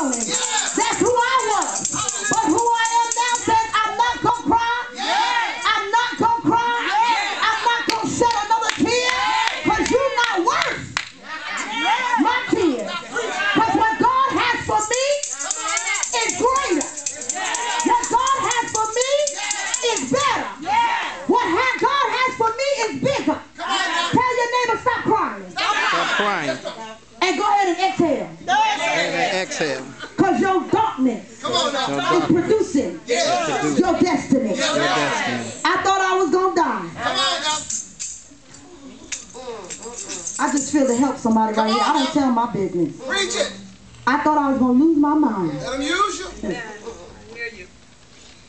morning. That's who I was. But who I am now says I'm not going to cry. I'm not going to cry. I'm not going to shed another tear. Because you're not worth my tears. Because what God has for me is greater. What God has for me is better. What God has for me is bigger. Tell your neighbor, stop crying. Stop crying. And go ahead and exhale. Go ahead and exhale. Because your darkness is producing your destiny. I thought I was going to die. I just feel to help somebody right here. I don't tell my business. Preach it. I thought I was going to lose my mind. Let him use you.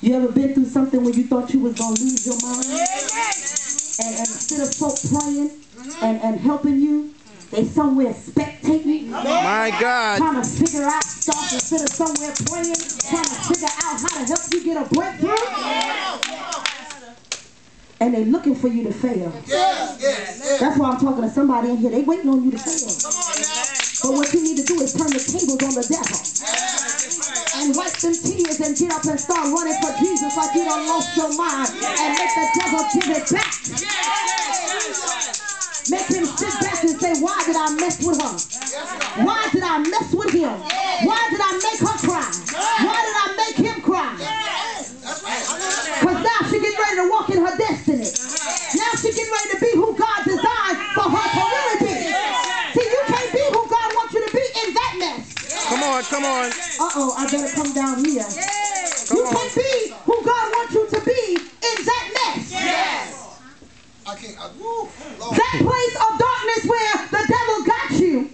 You ever been through something where you thought you was going to lose your mind? And instead of folk praying and helping you, they somewhere spectating. My God. Trying to figure out stuff instead of somewhere praying. Trying to figure out how to help you get a breakthrough. And they looking for you to fail. That's why I'm talking to somebody in here. They waiting on you to fail. But what you need to do is turn the tables on the devil. And wipe them tears and get up and start running for Jesus like you done lost your mind. And make the devil give it back. Make him sit back and say, why did I mess with her? Why did I mess with him? Why did I make her cry? Why did I make him cry? Because now she getting ready to walk in her destiny. Now she getting ready to be who God designed for her to really be. See, you can't be who God wants you to be in that mess. Come on, come on. Uh-oh, I better come down here. You can't be who God wants you to be in that mess. That place of darkness where the devil got you.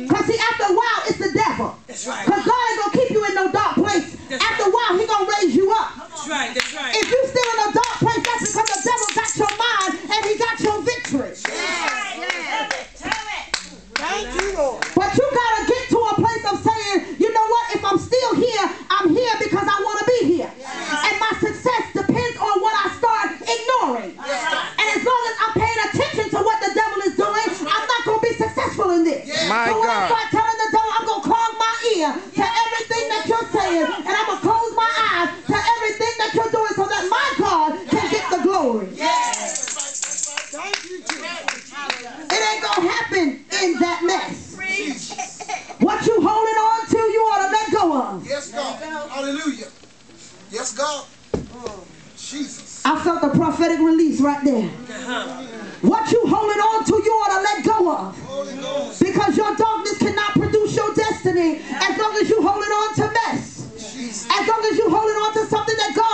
Because see, after a while, it's the devil. Because God ain't going to keep you in no dark place. After a while, he going to raise you up. If you still in a dark place, that's because the devil got your mind and he got your victory. Thank you, Lord. But you got to get to a place of saying, you know what, if I'm still here, I'm here because I want to be here. And my success depends on what I start ignoring. And as long as I'm paying attention to what the devil is doing, I'm not going to be successful in this. My so when God. I start telling the devil, I'm going to clog my ear to everything that you're saying, and I'm going to close my eyes to everything that you're doing so that my God can get the glory. It ain't going to happen in that mess. What you holding on to, you ought to let go of. Yes, God. Hallelujah. Yes, God. Jesus. I felt the prophetic release right there. What you holding on to, you ought to let go of. Because your darkness cannot produce your destiny as long as you holding on to mess. As long as you holding on to something that God